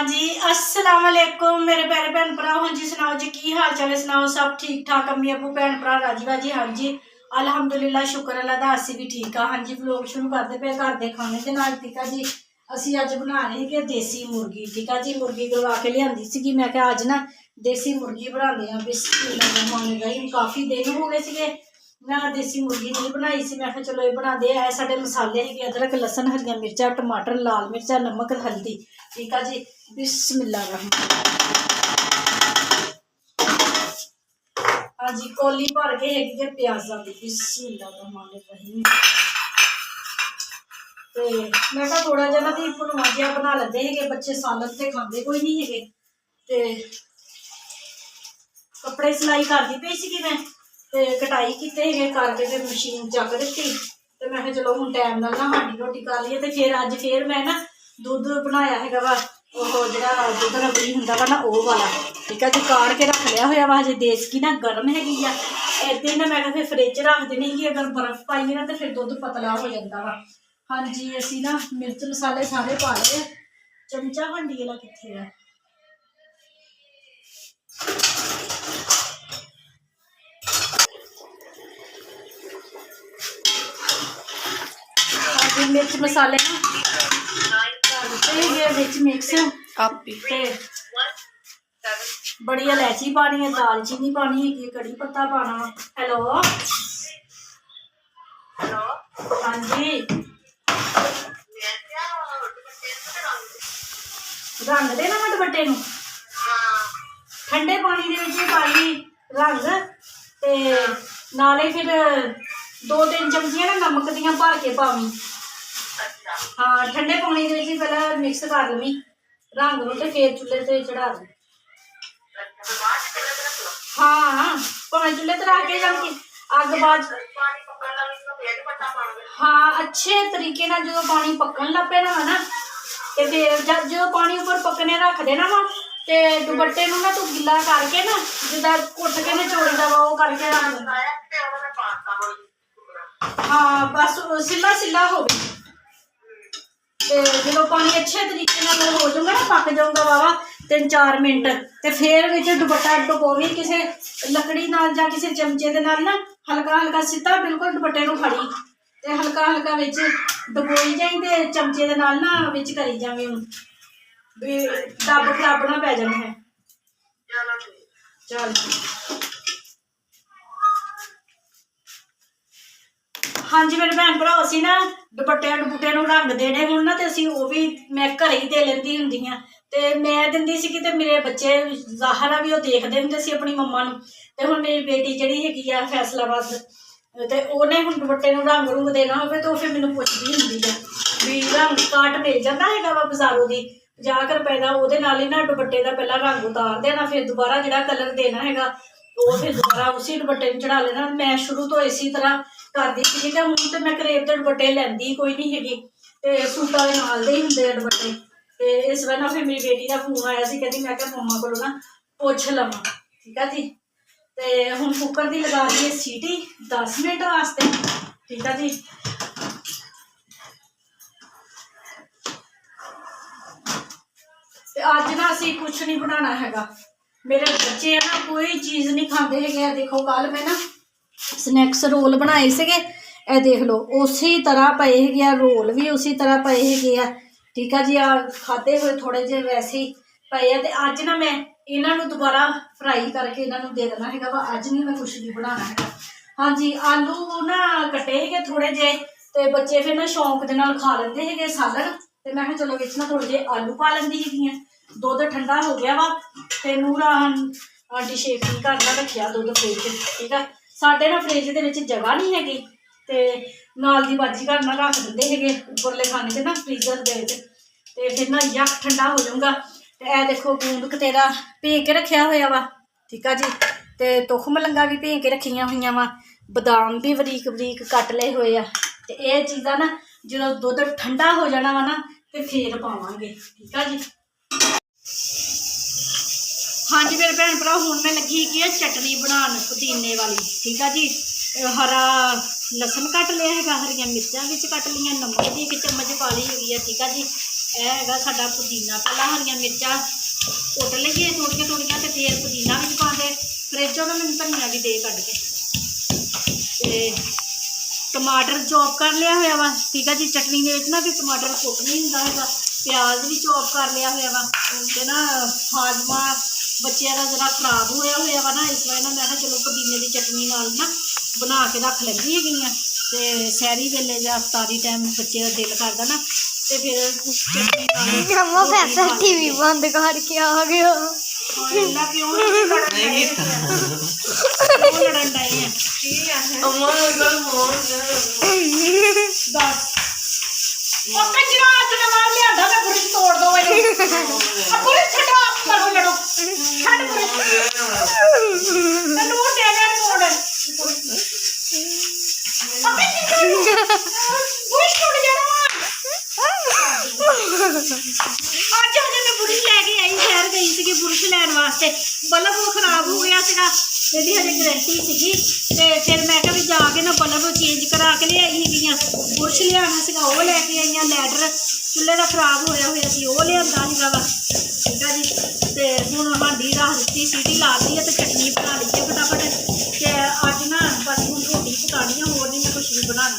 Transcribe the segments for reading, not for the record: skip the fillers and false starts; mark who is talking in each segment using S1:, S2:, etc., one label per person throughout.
S1: जी अस्सलाम वालेकुम मेरे प्यारे भैन भरा। हाँ जी सुनाओ जी की हाल चाल है, सुनाओ सब ठीक ठाक, अम्मी अबू भैन भरा राजी बाजी। हाँ जी अलहमदुलिल्लाह शुक्र अल्लाह दा असी भी ठीक हाँ। हाँ जी व्लॉग शुरू करते पे घर के खाने के नाल। ठीक है जी असी अज बना रहे कि देसी मुर्गी। ठीक है जी मुर्गी गलवा के लियांदी सी, मैं क्या अज ना देसी मुर्गी बनाते हैं। बिस्मिल्लाह काफ़ी दिन हो गए थे मैं देसी मुर्गी नहीं बनाई सी, मैं चलो ये बनाते हैं। साढ़े मसाले है अदरक लसन हरिया मिर्चा टमाटर लाल मिर्चा नमक हल्दी। ठीक है जी बिस्मिल्लाह हाँ जी कोली भर के है प्याजा की। बिस्मिल्लाह तो मैं कहा थोड़ा जहा ना भुनवा जिहा बना लेंदे है, बच्चे सालन तो खाते कोई नहीं है। तो कपड़े सिलाई करती पई सी मैं ते कटाई किते है करके फिर मशीन चक दी। तो मैं चलो हूँ टाइम नाल ना हांडी रोटी कर लीए। तो फिर अज फिर मैं ना दुध बनाया है वा वो जो दुध रबड़ी होंगे वा ना वो वाला। ठीक है जी काड़ के रख लिया हुआ वा हजे देसी ना गर्म हैगी आ। इदा ना मैं फिर फ्रिज रख देनी कि अगर बर्फ पाईए ना तो फिर दुध पतला हो जाता वा। हाँ जी असी ना मिर्च मसाले सारे पा लिए। चमचा हांडी वाला कित्थे है? मिर्च मसाले मिक्स बड़ी इलायची पानी है, दालचीनी पानी है, कड़ी पत्ता पाना। हेलो हाँ जी रंग देना मैं दुपट्टे नूं ठंडे पानी दे पाई रंग ते नाले फिर 2-3 चमचियां ना नमक दियां भर के पावी। हाँ ठंडे पानी दे पहले मिक्स कर लवी रंग नूं ते फिर चुल्हे ते चढ़ा दूँ। हाँ भावें चुल्हे ते रख के जाके अग बाद हाँ अच्छे तरीके ना जो पानी पकन लग पे ना ना तो फिर जो पानी उपर पकने रख देना वा तो दुपट्टे ना तू गिला करके ना जिदा घुट के नचोड़ी दा वो करके रख। हाँ बस सिला सिला हो जो पानी अच्छे तरीके हो जाऊगा ना पक जाऊगा वावा 3-4 मिनट तो फिर दुपट्टा डुबोवी किसी लकड़ी नाल या किसी चमचे दे नाल ना हल्का हल्का सीधा बिल्कुल दुपट्टे नूं फड़ी ते हल्का हल्का विच डुबोई जाई ते चमचे दे नाल ना विच करी जावी दब खराब ना पै जाने है। चल हाँ जी मेरे भैन भरा असी ना दुपट्टिया दुपट्टे रंग देने हूँ ना तो असी वो भी मैं घर ही दे लेंदी हुंदी हाँ। तो मैं दिंदी सी ते मेरे बच्चे ज़ाहरा भी वो देखते होंगे सी अपनी मम्मा नूं। ते हुण मेरी बेटी जिहड़ी हैगी आ फैसलाबाद ते उहने हुण दुपट्टे नूं रंग रुंग देना होवे तो फिर मैनूं पुछदी हुंदी है भी रंग काट मिल जाता है वा बाजारों दी 50 रुपए का वो ही ना दुपट्टे का पहला रंग उतार देना फिर दोबारा जो कलर देना है वो फिर दोबारा उसी दुपट्टे चढ़ा लेना। मैं शुरू तो इसी तरह करती थी कि हूँ तो मैं करेब के दुपट्टे लैंदी कोई नहीं हैगी तो सूटा के नाल दे ही होंगे दुपट्टे। तो इस वजह फिर मेरी बेटी का फोन आया सी कहती मैं मम्मा को ना पुछ लवां। ठीक है जी तो हूँ कुकर की लगा दी है सीटी 10 मिनट वास्ते। ठीक है जी अज ना असी कुछ नहीं बनाना हैगा। मेरे बच्चे है ना कोई चीज़ नहीं खाते है। देखो कल मैं ना स्नैक्स रोल बनाए थे ए देख लो उसी तरह पे है रोल भी उसी तरह पे है। ठीक है जी आ खाते हुए थोड़े जे वैसे ही पे है। तो अज ना मैं इन्हों दोबारा फ्राई करके इन्हों दे देना है वा अज नहीं मैं कुछ नहीं बनाना है। हाँ जी आलू ना कटे है थोड़े जे तो बच्चे फिर ना शौक के नाल खा लेंदे है सालन। तो मैं चलो विच ना थोड़े जे आलू पा लेंदी है। दुध ठंडा हो गया वा तो नूरा आंटी शेक नहीं करना रखिया दुध फ्रिज। ठीक है साढ़े ना फ्रिज के जगह नहीं हैगी तो नाल दी बाजी घर ना रख देंगे है उपरले खाने से ना फ्रीजर के तो फिर ना यक ठंडा हो जाऊगा। तो यह देखो गूंद कतेरा भे के रखा हुआ वा। ठीक है जी तो तुख मलंगा भी भे के रखिया हुई वा बदाम भी बरीक बरीक कट ले हुए आ। तो यह चीज़ा ना जो दुध ठंडा हो जाना वा ना तो फिर पावे। ठीक है जी हाँ जी मेरे भैन भरा हूँ मैं लगी कि चटनी बनाने पुदीने वाली। ठीक है जी हरा लसन कट लिया है, हरिया मिर्चा भी कट लिया, नमक भी 1 चम्मच पा ली हुई है। ठीक है जी ਇਹ ਹੈਗਾ ਸਾਡਾ ਪੁਦੀਨਾ। ਪਹਿਲਾਂ ਹਰੀਆਂ ਮਿਰਚਾਂ ਕੁੱਟ ਲਈਏ ਥੋੜ੍ਹੀਆਂ ਤੇ ਫਿਰ ਪੁਦੀਨਾ ਵਿੱਚ ਪਾਉਂਦੇ। ਫਰਿੱਜੋਂ ਨਾ ਮੈਨੂੰ ਧਨੀਆ ਵੀ ਦੇ ਕੱਢ ਕੇ। ਤੇ ਟਮਾਟਰ ਚੌਪ ਕਰ ਲਿਆ ਹੋਇਆ ਵਾ, ਠੀਕ ਆ ਜੀ। ਚਟਨੀ ਦੇ ਵਿੱਚ ਨਾ ਵੀ ਟਮਾਟਰ ਕੁੱਟ ਨਹੀਂ ਹੁੰਦਾ ਹੈਗਾ। ਪਿਆਜ਼ ਵੀ ਚੌਪ ਕਰ ਲਿਆ ਹੋਇਆ ਵਾ। ਤੇ ਨਾ ਹਾਜ਼ਮਾ ਬੱਚਿਆਂ ਦਾ ਜ਼ਰਾ ਖਰਾਬ ਹੋਇਆ ਵਾ ਨਾ, ਇਸ ਵਾਰ ਨਾ ਮੈਂ ਕਿਹਾ ਚਲੋ ਪੁਦੀਨੇ ਦੀ ਚਟਨੀ ਨਾਲ ਨਾ ਬਣਾ ਕੇ ਰੱਖ ਲੈਂਦੀ ਹੈਗੀਆਂ। ਤੇ ਸਹਿਰੀ ਵੇਲੇ ਜਾਂ ਅਫਤਾਰੀ ਟਾਈਮ ਬੱਚੇ ਦਾ ਦਿਲ ਕਰਦਾ ਨਾ ਤੇ ਫਿਰ ਚਟਨੀ ਨਾਲ
S2: ਮੰਮਾ ਫੈਸਾ ਟੀਵੀ ਬੰਦ ਕਰਕੇ ਆ ਗਿਆ।
S1: ਇੰਨਾ ਕਿਉਂ ਲੜਨ ਡਏ ਆ?
S3: ਠੀਕ ਹੈ ਅਮਾ ਗੱਲ ਮੋਰ
S1: ਦੱਸ ਉਹ ਕੰਜਰਾ ਹੱਥ ਨਾਲ ਮਾਰ ਲਿਆਂਦਾ ਮੈਂ ਬੁਰਸ਼ ਤੋੜ ਦੋ ਇਹਨੂੰ। ਬੁਰਸ਼ ਛੱਡੋ, ਆਪ ਕਰੋ ਲੜੋ। ਛੱਡ ਬੁਰਸ਼ ਤੈਨੂੰ ਉਹ ਦੇ ਗਿਆ ਮੋੜ। ਆਪਣੇ ਬੁਰਸ਼ ਟੁੱਟ ਜਾਣਾ। ਅੱਜ ਉਹਨੇ ਮੈਂ ਬੁਰਸ਼ ਲੈ ਕੇ ਆਈ, ਸ਼ਹਿਰ ਗਈ ਸੀਗੀ ਬੁਰਸ਼ ਲੈਣ ਵਾਸਤੇ। ਬਲਬ ਉਹ ਖਰਾਬ ਹੋ ਗਿਆ ਸੀਗਾ, ਇਹਦੀ ਹਜੇ ਗਰੰਟੀ ਸੀਗੀ। ਤੇ ਫਿਰ ਮੈਂ ਕਿਹਾ ਵੀ ਜਾ ਕੇ ਨਾ ਬਲਬ ਚੇਂਜ ਕਰਾ ਕੇ ਲਿਆਈ ਹੈਗੀਆਂ। ਬੁਰਸ਼ ਲਿਆਉਣਾ ਸੀਗਾ, ਉਹ ਲੈ ਕੇ ਆਈਆਂ। ਲੈਡਰ ਚੁੱਲ੍ਹੇ ਦਾ ਖਰਾਬ ਹੋਇਆ ਸੀ, ਉਹ ਲਿਆਂਦਾ ਸੀਗਾ ਵਾ, ਠੀਕ ਆ ਜੀ। ਤੇ ਹੁਣ ਹਾਂਡੀ ਰੱਖ ਦਿੱਤੀ, ਸੀਟੀ ਲਾ ਦਿੱਤੀ ਹੈ ਤੇ ਚਟਨੀ ਬਣਾ ਲਈ ਹੈ ਫਟਾਫਟ। ਤੇ ਅੱਜ ਨਾ ਬਸ ਹੁਣ ਰੋਟੀ ਪਕਾਉਣੀ ਆ, ਹੋਰ ਨਹੀਂ ਮੈਂ ਕੁਛ ਵੀ ਬਣਾਉਣਾ।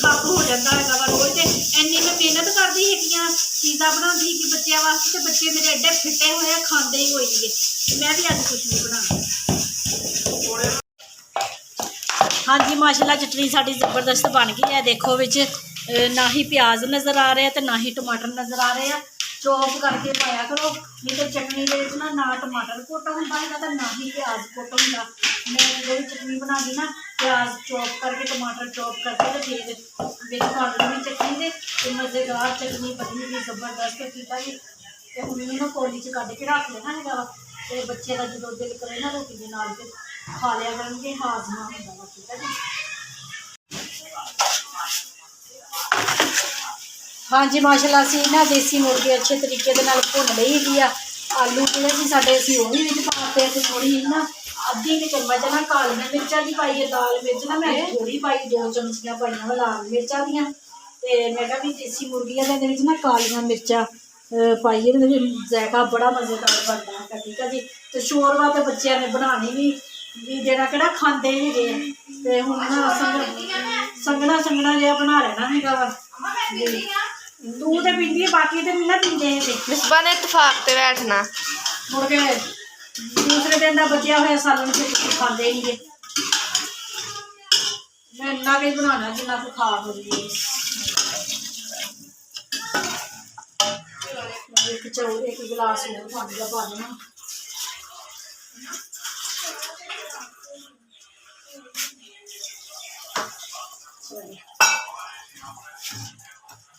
S1: ਖੱਪ ਹੋ ਜਾਂਦਾ ਹੈਗਾ ਵਾ ਰੋਜ਼। ਤੇ ਇੰਨੀ ਮੈਂ ਮਿਹਨਤ ਕਰਦੀ ਹੈਗੀਆਂ, ਚੀਜ਼ਾਂ ਬਣਾਉਂਦੀ ਕਿ ਬੱਚਿਆਂ ਵਾਸਤੇ, ਤੇ ਬੱਚੇ ਮੇਰੇ ਐਡੇ ਫਿੱਟੇ ਹੋਏ ਆ, ਖਾਂਦੇ ਹੀ ਕੋਈ ਨਹੀਂ। ਮੈਂ ਵੀ ਅੱਜ ਕੁਛ ਨਹੀਂ ਬਣਾਉਣਾ। ਹਾਂਜੀ ਮਾਸ਼ਾਅੱਲਾ ਚਟਨੀ ਸਾਡੀ ਜ਼ਬਰਦਸਤ ਬਣ ਗਈ ਹੈ। ਦੇਖੋ ਵਿੱਚ ਨਾ ਹੀ ਪਿਆਜ਼ ਨਜ਼ਰ ਆ ਰਿਹਾ ਤੇ ਨਾ ਹੀ ਟਮਾਟਰ ਨਜ਼ਰ ਆ ਰਹੇ ਆ। ਚੌਪ ਕਰਕੇ ਪਾਇਆ ਕਰੋ, ਨਹੀਂ ਤਾਂ ਚਟਨੀ ਦੇ ਵਿੱਚ ਨਾ ਟਮਾਟਰ ਕੁੱਟ ਹੁੰਦਾ ਹੈਗਾ ਤੇ ਨਾ ਹੀ ਪਿਆਜ਼ ਕੁੱਟ ਹੁੰਦਾ। ਮੈਂ ਜਿਹੜੀ ਚਟਨੀ ਬਣਾ ਗਈ ਨਾ, ਪਿਆਜ਼ ਚੌਪ ਕਰਕੇ ਟਮਾਟਰ ਚੌਪ ਕਰਕੇ ਤੇ ਫਿਰ ਵਿੱਚ ਪਾ ਦਿੰਦੀ ਚਟਨੀ ਦੇ। ਤੇ ਮਜ਼ੇਦਾਰ ਚਟਨੀ ਬਣੀ ਵੀ ਜ਼ਬਰਦਸਤ, ਠੀਕ ਆ ਜੀ। ਤੇ ਹੁਣ ਇਹਨੂੰ ਨਾ ਕੌਲੀ 'ਚ ਕੱਢ ਕੇ ਰੱਖ ਲੈਣਾ ਹੈਗਾ ਵਾ। ਤੇ ਬੱਚੇ ਦਾ ਜਦੋਂ ਦਿਲ ਕਰੇ ਨਾ ਰੋਟੀ ਦੇ ਨਾਲ ਤੇ ਖਾ ਲਿਆ ਕਰਨਗੇ, ਹਾਜ਼ਮਾ ਹੁੰਦਾ ਵਾ, ਠੀਕ ਆ ਜੀ। ਹਾਂਜੀ ਮਾਸ਼ਾਅੱਲਾ ਅਸੀਂ ਨਾ ਦੇਸੀ ਮੁਰਗੇ ਅੱਛੇ ਤਰੀਕੇ ਦੇ ਨਾਲ ਭੁੰਨ ਲਈ ਹੈਗੀ ਆ। ਆਲੂ ਜਿਹੜੇ ਸੀ ਸਾਡੇ ਅਸੀਂ ਉਹ ਵੀ ਵਿੱਚ ਪਾਤੇ। ਤੇ ਥੋੜ੍ਹੀ ਜਿਹੀ ਨਾ ਅੱਧੀ ਕੁ ਚਮਚ ਨਾ ਕਾਲੀਆਂ ਮਿਰਚਾਂ ਦੀ ਪਾਈ ਹੈ। ਦਾਲ ਮਿਰਚ ਨਾ ਮੈਂ ਥੋੜ੍ਹੀ ਪਾਈ, 2 ਚਮਚੀਆਂ ਪਾਈਆਂ ਵਾ ਲਾਲ ਮਿਰਚਾਂ ਦੀਆਂ। ਤੇ ਮੈਂ ਕਿਹਾ ਵੀ ਦੇਸੀ ਮੁਰਗੀਆਂ ਦੇ ਵਿੱਚ ਨਾ ਕਾਲੀਆਂ ਮਿਰਚਾਂ ਪਾਈਏ ਤੇ ਜ਼ਾਇਕਾ ਬੜਾ ਮਜ਼ੇਦਾਰ ਬਣਦਾ ਹੈ, ਠੀਕ ਆ ਜੀ। ਤੇ ਸ਼ੋਰਵਾ ਤੇ ਬੱਚਿਆਂ ਨੇ ਬਣਾਉਣੀ ਵੀ ਦੇਣਾ ਕਿਹੜਾ ਖਾਂਦੇ ਹੈਗੇ ਆ। ਤੇ ਹੁਣ ਨਾ ਸੰਘਣਾ ਜਿਹਾ ਬਣਾ ਲੈਣਾ ਹੈਗਾ ਵਾ। ਤੂੰ ਤੇ ਪੀਂਦੀ ਹੈ, ਬਾਕੀ ਤੇ ਨਾ ਪੀਂਦੇ ਹੈਗੇ।
S3: ਮਿਸਬਾ ਨੇ ਇਤਫਾਕ ਤੇ ਬੈਠਣਾ
S1: ਮੁੜ ਕੇ ਦੂਸਰੇ ਦਿਨ ਦਾ ਬਚਿਆ ਹੋਇਆ ਸਾਲਣ ਚ ਖਾਂਦੇ ਨਹੀਂਗੇ। ਮੈਂ ਇੰਨਾ ਕੁ ਬਣਾਉਣਾ ਜਿੰਨਾ ਕੁ ਖਾ ਹੁੰਦੀ ਹੈ। ਇੱਕ ਗਿਲਾਸ ਹੋਰ ਪਾਣੀ ਦਾ ਪਾ ਦੇਣਾ।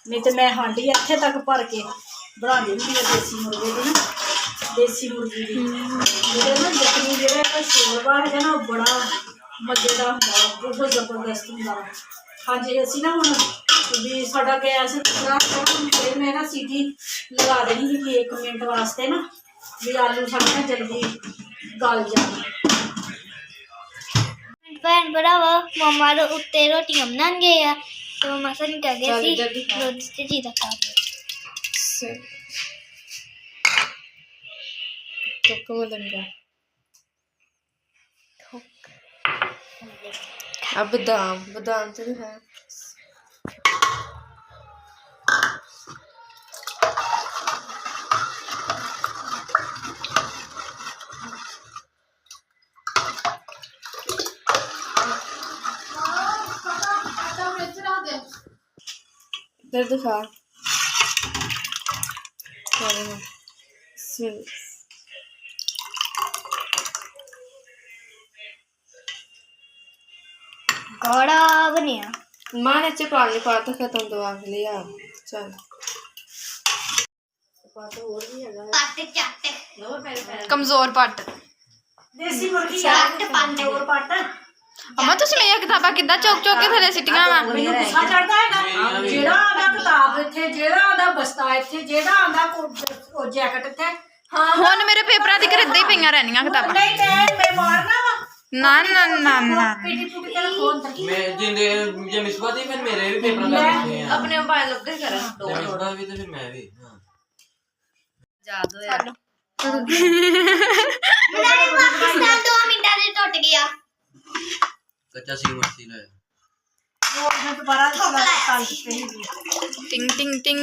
S1: नहीं तो मैं हांडी इत्थे तक भर के बना दी होंगी देसी मुर्गे की ना, देसी मुर्गी की जो ना जखनी जो शोरबा है ना बड़ा मजेदार होंगे, बहुत जबरदस्त होंगे। हाँ जी असी ना हम भी साडा गैस फिर मैं ना सीटी लगा देनी थी 1 मिनट वास्ते ना, भी आलू साढ़े ना जल्दी गल जाए।
S2: भैन भरावा मम्मा उत्ते रोटियां बनान गए आ तो मम्मा सन कह गए सी दुध ते जीरा पा दे
S3: तो लगा अब बादाम तो है। इधर दिखा
S2: गाढ़ा बनिया
S3: मां ने पानी पाता खत्म तो आख लिया। चल कमजोर पट
S1: देसी मुर्गी यार और पट
S3: अम्मा तुम मेरी किताबा कि चौक चौक के थले सिटियां वा
S1: ਮੈਨੂੰ ਗੁੱਸਾ ਚੜਦਾ ਹੈਗਾ ਜਿਹੜਾ ਆਂਦਾ ਕਿਤਾਬ ਇੱਥੇ, ਜਿਹੜਾ ਆਂਦਾ ਬਸਤਾ ਇੱਥੇ, ਜਿਹੜਾ ਆਂਦਾ ਜੈਕਟ ਇੱਥੇ। ਹਾਂ
S3: ਹੁਣ ਮੇਰੇ ਪੇਪਰਾਂ ਦੀ ਇਦਾਂ ਹੀ ਪਈਆਂ ਰਹਿਣੀਆਂ ਕਿਤਾਬਾਂ।
S1: ਨਹੀਂ ਮੈਂ ਮਾਰਨਾ ਵਾ
S4: ਨਾ ਨਾ ਨਾ ਨਾ
S1: ਪੇਟੀ ਪੁੱਟੀ ਕੇ ਰੱਖੋ ਅੰਦਰ
S5: ਮੈਂ ਜਿੰਦੇ ਜੇ ਮਿਸਬਾ ਦੀ ਫਿਰ ਮੇਰੇ ਵੀ ਪੇਪਰ ਦਾ ਲਿਖੇ ਆ
S3: ਆਪਣੇ ਮੋਬਾਈਲ ਉੱਤੇ ਕਰਨ
S5: ਜੇ ਮਿਸਬਾ ਵੀ ਤੇ ਫਿਰ ਮੈਂ ਵੀ ਹਾਂ
S3: ਯਾਦ ਹੋਇਆ
S2: ਪਾਕਿਸਤਾਨ 2 ਮਿੰਟਾਂ ਦੇ ਟੁੱਟ ਗਿਆ
S5: ਕੱਚਾ ਸੀ ਮਰਸੀ ਲਾਇਆ
S1: ਉਹ ਮੈਂ ਦੁਬਾਰਾ ਕਾਲ ਕੀਤੀ ਸੀ
S4: ਟਿੰਗ ਟਿੰਗ ਟਿੰਗ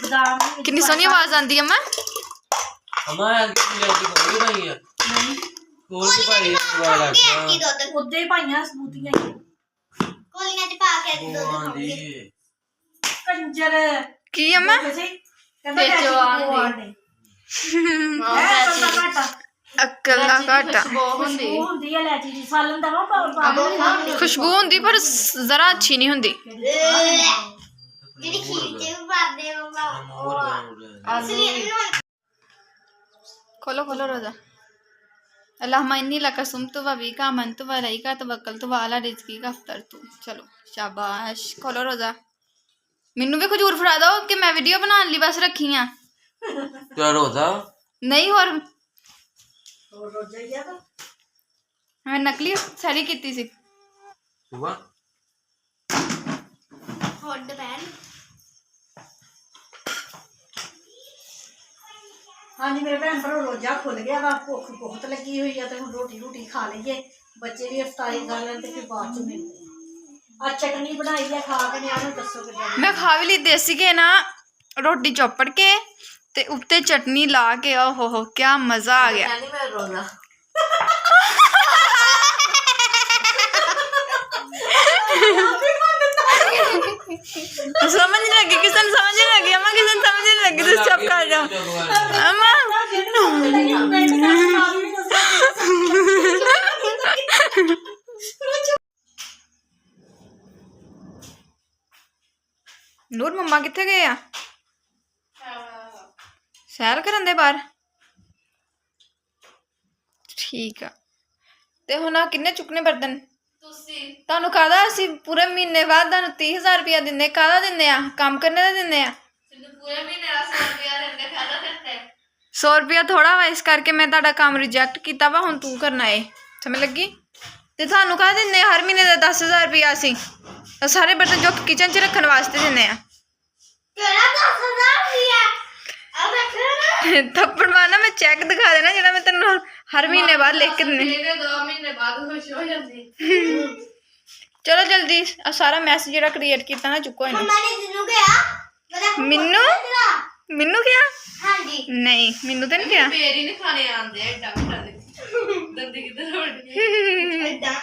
S1: ਬਦਾਮ
S4: ਕਿੰਨੀ ਸੋਹਣੀ ਆਵਾਜ਼ ਆਉਂਦੀ ਹੈ ਮਾਂ
S5: ਅਮਾ ਐਲਕੀ ਲੈਤੀ ਕੋਈ ਨਹੀਂ ਆ ਹੋਰ ਕੀ ਭਾਈ ਵਾਲਾ
S2: ਕੀ ਦੁੱਧ
S1: ਉੱਦੇ ਹੀ ਪਾਈਆਂ ਸਬੂਤੀਆਂ ਹੀ।
S2: ਕੋਲੀਆਂ 'ਚ ਪਾ ਕੇ ਦੁੱਧ
S5: ਉਹ
S2: ਖਾਉਂਗੇ
S5: ਆਂਦੀ
S1: ਕੰਜਰ
S4: ਕੀ ਅਮਾ
S1: ਕਿਸੇ ਕਹਿੰਦਾ
S3: ਵਿੱਚੋਂ
S1: ਆਂਦੇ ਘਾਟਾ
S4: ਅਕਲ ਦਾ ਘਾਟਾ
S3: ਹੁੰਦੀ
S1: ਉਹ ਹੁੰਦੀ ਹੈ ਲੈਚੀ ਦੀ ਸਾਲਨ ਦਾ ਵਾ ਪਾਉ
S4: ਖੁਸ਼ਬੂ ਹੁੰਦੀ ਪਰ ਜ਼ਰਾ ਅੱਛੀ ਨਹੀਂ ਹੁੰਦੀ
S2: ਜਿਹੜੀ ਖੀਰ 'ਚ ਵੀ ਪਾਉਂਦੇ ਮੰਮਾ
S5: ਹੋਰ ਗਾਉਂ
S2: ਅਸਲੀ ਇਹਨੂੰ
S4: खोलो खोलो रोजा अल्लाहुम्मा इन्नी लका सुमतु व बीका मनतु व रईका तवक्कलतु व अला रिज़्की का अफ्तरतु चलो शाबाश खोलो रोजा मैनू भी खजूर फड़ा दो कि मैं वीडियो बनाने ਲਈ बस रखी हाँ
S5: ਤੇ ਰੋਜ਼ਾ
S4: नहीं और
S1: ਰੋਜਾ ਹੀ ਆ ਤਾਂ
S4: मैं नकली सारी कीती सी
S5: ਸੁਬਾ
S2: ਹੁੱਡ ਪੈਣ
S1: ਹਾਂਜੀ ਮੇਰੇ ਭੈਣ ਭਰਾ ਰੋਜਾ ਖੁੱਲ ਗਿਆ ਵਾ ਭੁੱਖ ਬਹੁਤ ਲੱਗੀ ਹੋਈ ਆ ਤੇ ਹੁਣ ਰੋਟੀ ਖਾ ਲਈਏ ਬੱਚੇ ਵੀ ਇਫਤਾਰੀ ਕਰ ਲੈਣ ਤੇ ਫਿਰ ਬਾਅਦ ਚ ਮਿਲਦੇ ਆ ਚਟਨੀ ਬਣਾਈ ਆ ਖਾ ਕੇ ਨਿਆਣੂ ਦੱਸੋ ਕਿੱਦਾਂ ਦੀ।
S4: मैं खा भी ली देसी घे ना रोटी चौपड़ के ते उत्ते चटनी ला के ओहो हो क्या मजा आ गया
S3: ਕਹਿੰਦੀ ਮੈਂ ਰੋਣਾ
S4: समझ नहीं लगी किसी ने समझ नहीं लगी अम्मा किसी ने समझ नहीं लगी तो चुप कर जाओ अम्मा ਨੂਰ ਮੰਮਾ ਕਿੱਥੇ ਗਏ ਆ ਸੈਰ ਕਰਨ ਦੇ ਬਾਹਰ ਠੀਕ ਆ ਤੇ ਹੁਣ ਆ ਕਿੰਨੇ ਚੁੱਕਨੇ ਬਰਤਨ ਤੁਸੀਂ ਤੁਹਾਨੂੰ ਕਾਹਦਾ ਅਸੀਂ ਪੂਰੇ ਮਹੀਨੇ ਬਾਅਦ ਤੁਹਾਨੂੰ 30,000 ਰੁਪਇਆ ਦਿੰਦੇ ਕਾਹਦਾ ਦਿੰਦੇ ਆ ਕੰਮ ਕਰਨੇ ਦਾ ਦਿੰਦੇ ਆ
S3: ਪੂਰੇ ਮਹੀਨੇ ਦਾ 100 ਰੁਪਿਆ ਦਿੰਦੇ ਖਾਦਾ ਦਿੰਦੇ
S4: 100 ਰੁਪਇਆ ਥੋੜਾ ਵਾ ਇਸ ਕਰਕੇ ਮੈਂ ਤੁਹਾਡਾ ਕੰਮ ਰਿਜੈਕਟ ਕੀਤਾ ਵਾ ਹੁਣ ਤੂੰ ਕਰਨਾ ਏ ਸਮਝ ਲੱਗੀ ਤੇ ਤੁਹਾਨੂੰ ਕਾਹ ਦਿੰਦੇ ਆ ਹਰ ਮਹੀਨੇ ਦਾ 10,000 ਰੁਪਇਆ ਅਸੀਂ ਉਹ ਸਾਰੇ ਬਰਤਨ ਜੋ ਕਿਚਨ 'ਚ ਰੱਖਣ ਵਾਸਤੇ ਦਿੰਦੇ ਆ
S2: ਕਿਹੜਾ 10,000 ਰੁਪਇਆ ਆ ਬੈਠਾ
S4: ਥੱਪੜ ਮਾਰਨਾ ਮੈਂ ਚੈੱਕ ਦਿਖਾ ਦੇਣਾ ਜਿਹੜਾ ਮੈਂ ਤੈਨੂੰ ਹਰ ਮਹੀਨੇ ਬਾਅਦ ਲਿਖ ਕੇ ਦਿੰਦੀ
S3: ਇਹਦੇ 2 ਮਹੀਨੇ ਬਾਅਦ ਖੁਸ਼ ਹੋ ਜਾਂਦੀ
S4: ਚਲੋ ਜਲਦੀ ਆ ਸਾਰਾ ਮੈਸੇਜ ਜਿਹੜਾ ਕ੍ਰੀਏਟ ਕੀਤਾ ਨਾ ਚੁੱਕੋ ਇਹਨੂੰ
S2: ਮੰਮਾ ਨੇ ਜਿਹਨੂੰ ਕਿਹਾ
S4: ਮੈਨੂੰ ਕਿਹਾ
S2: ਹਾਂਜੀ
S4: ਨਹੀਂ ਮੈਨੂੰ ਤਾਂ ਨਹੀਂ ਕਿਹਾ
S3: ਫੇਰ ਹੀ ਨਹੀਂ ਖਾਣੇ ਆਉਂਦੇ ਐਡਾ ਵੱਡਾ ਦੇ ਦੰਦੀ ਕਿੱਧਰ ਹੋਣੀ
S2: ਏਦਾਂ